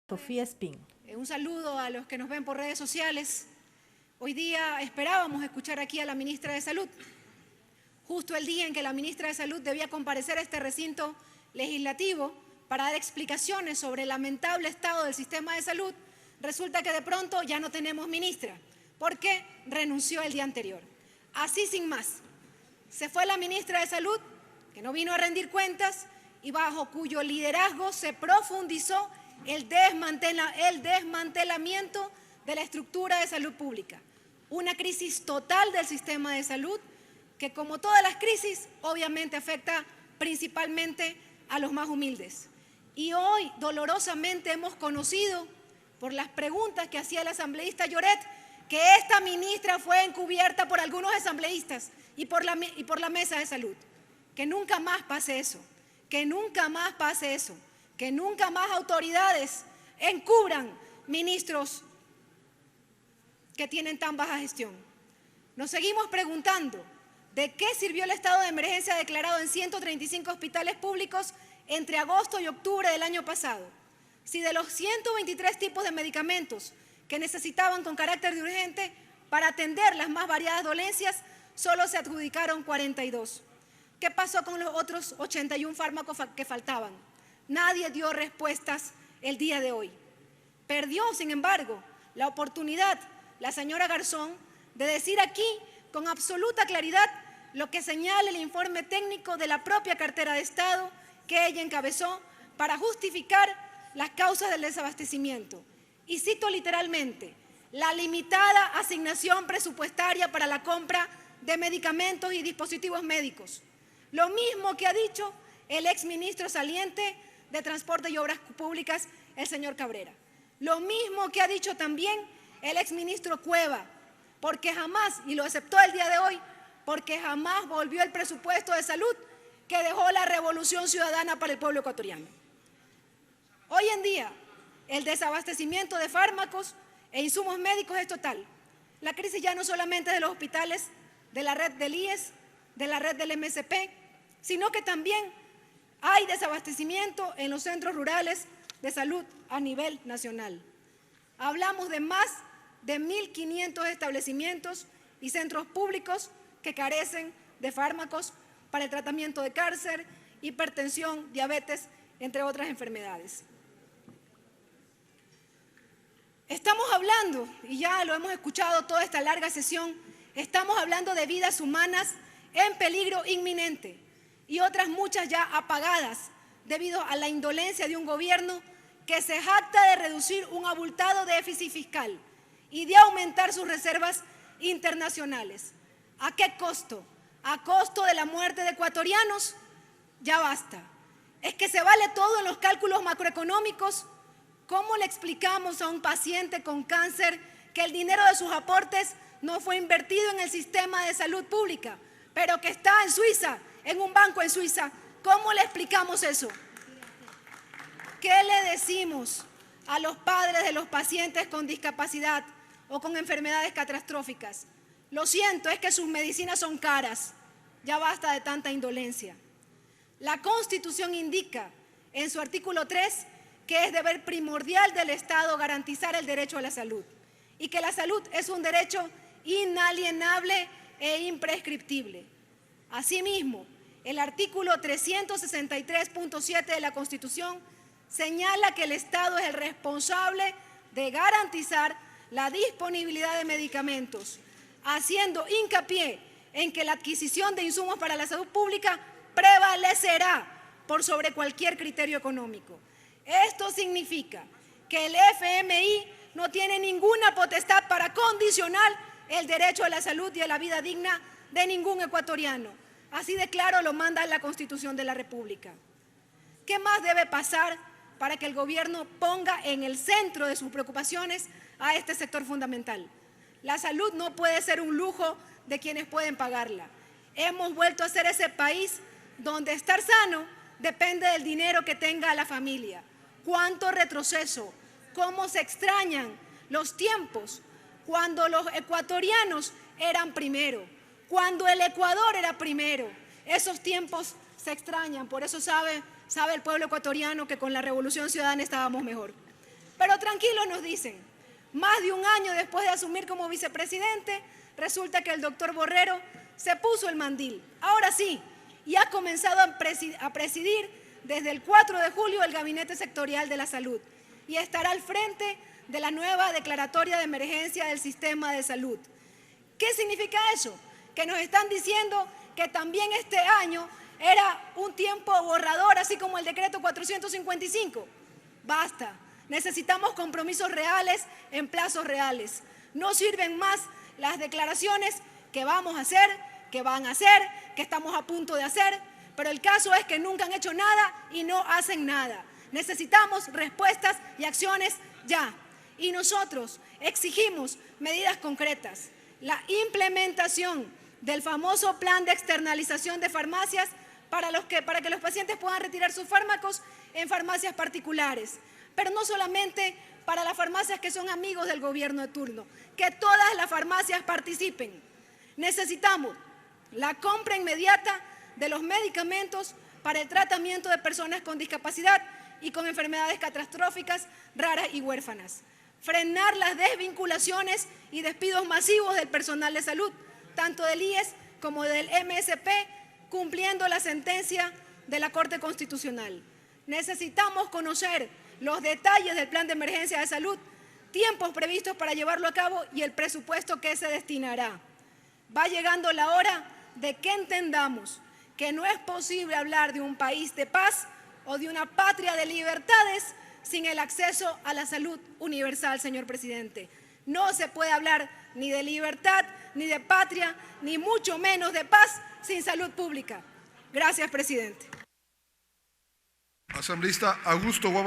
Sofía Espín. Un saludo a los que nos ven por redes sociales. Hoy día esperábamos escuchar aquí a la ministra de Salud. Justo el día en que la ministra de Salud debía comparecer a este recinto legislativo para dar explicaciones sobre el lamentable estado del sistema de salud, resulta que de pronto ya no tenemos ministra, porque renunció el día anterior. Así sin más, se fue la ministra de Salud, que no vino a rendir cuentas y bajo cuyo liderazgo se profundizó el desmantelamiento de la estructura de salud pública. Una crisis total del sistema de salud que, como todas las crisis, obviamente afecta principalmente a los más humildes. Y hoy, dolorosamente, hemos conocido, por las preguntas que hacía el asambleísta Lloret, que esta ministra fue encubierta por algunos asambleístas y por la mesa de salud. Que nunca más pase eso, que nunca más pase eso, que nunca más autoridades encubran ministros que tienen tan baja gestión. Nos seguimos preguntando de qué sirvió el estado de emergencia declarado en 135 hospitales públicos entre agosto y octubre del año pasado. Si de los 123 tipos de medicamentos que necesitaban con carácter de urgente para atender las más variadas dolencias, solo se adjudicaron 42. ¿Qué pasó con los otros 81 fármacos que faltaban? Nadie dio respuestas el día de hoy. Perdió, sin embargo, la oportunidad la señora Garzón de decir aquí con absoluta claridad lo que señala el informe técnico de la propia cartera de Estado que ella encabezó para justificar las causas del desabastecimiento. Y cito literalmente: la limitada asignación presupuestaria para la compra de medicamentos y dispositivos médicos. Lo mismo que ha dicho el exministro saliente de Transporte y Obras Públicas, el señor Cabrera. Lo mismo que ha dicho también el exministro Cueva, porque jamás, y lo aceptó el día de hoy, porque jamás volvió el presupuesto de salud que dejó la revolución ciudadana para el pueblo ecuatoriano. Hoy en día, el desabastecimiento de fármacos e insumos médicos es total. La crisis ya no solamente de los hospitales, de la red del IES, de la red del MSP, sino que también hay desabastecimiento en los centros rurales de salud a nivel nacional. Hablamos de más de 1.500 establecimientos y centros públicos que carecen de fármacos para el tratamiento de cáncer, hipertensión, diabetes, entre otras enfermedades. Estamos hablando, y ya lo hemos escuchado toda esta larga sesión, estamos hablando de vidas humanas en peligro inminente y otras muchas ya apagadas debido a la indolencia de un gobierno que se jacta de reducir un abultado déficit fiscal y de aumentar sus reservas internacionales. ¿A qué costo? ¿A costo de la muerte de ecuatorianos? Ya basta. ¿Es que se vale todo en los cálculos macroeconómicos? ¿Cómo le explicamos a un paciente con cáncer que el dinero de sus aportes no fue invertido en el sistema de salud pública, pero que está en Suiza, en un banco en Suiza? ¿Cómo le explicamos eso? ¿Qué le decimos a los padres de los pacientes con discapacidad o con enfermedades catastróficas? Lo siento, es que sus medicinas son caras. Ya basta de tanta indolencia. La Constitución indica en su artículo 3 que es deber primordial del Estado garantizar el derecho a la salud y que la salud es un derecho inalienable e imprescriptible. Asimismo, el artículo 363.7 de la Constitución señala que el Estado es el responsable de garantizar la disponibilidad de medicamentos, haciendo hincapié en que la adquisición de insumos para la salud pública prevalecerá por sobre cualquier criterio económico. Esto significa que el FMI no tiene ninguna potestad para condicionar el derecho a la salud y a la vida digna de ningún ecuatoriano. Así de claro lo manda la Constitución de la República. ¿Qué más debe pasar para que el gobierno ponga en el centro de sus preocupaciones a este sector fundamental? La salud no puede ser un lujo de quienes pueden pagarla. Hemos vuelto a ser ese país donde estar sano depende del dinero que tenga la familia. ¿Cuánto retroceso? ¿Cómo se extrañan los tiempos cuando los ecuatorianos eran primero? Cuando el Ecuador era primero. Esos tiempos se extrañan, por eso sabe el pueblo ecuatoriano que con la Revolución Ciudadana estábamos mejor. Pero tranquilos, nos dicen, más de un año después de asumir como vicepresidente, resulta que el doctor Borrero se puso el mandil. Ahora sí, y ha comenzado a presidir desde el 4 de julio el Gabinete Sectorial de la Salud y estará al frente de la nueva declaratoria de emergencia del sistema de salud. ¿Qué significa eso? Que nos están diciendo que también este año era un tiempo borrador, así como el decreto 455. Basta, necesitamos compromisos reales en plazos reales. No sirven más las declaraciones que vamos a hacer, que van a hacer, que estamos a punto de hacer, pero el caso es que nunca han hecho nada y no hacen nada. Necesitamos respuestas y acciones ya. Y nosotros exigimos medidas concretas. La implementación del famoso plan de externalización de farmacias para que los pacientes puedan retirar sus fármacos en farmacias particulares. Pero no solamente para las farmacias que son amigos del gobierno de turno, que todas las farmacias participen. Necesitamos la compra inmediata de los medicamentos para el tratamiento de personas con discapacidad y con enfermedades catastróficas, raras y huérfanas. Frenar las desvinculaciones y despidos masivos del personal de salud, tanto del IES como del MSP, cumpliendo la sentencia de la Corte Constitucional. Necesitamos conocer los detalles del plan de emergencia de salud, tiempos previstos para llevarlo a cabo y el presupuesto que se destinará. Va llegando la hora de que entendamos que no es posible hablar de un país de paz o de una patria de libertades sin el acceso a la salud universal, señor presidente. No se puede hablar ni de libertad, ni de patria, ni mucho menos de paz sin salud pública. Gracias, presidente. Asambleísta Augusto Guava.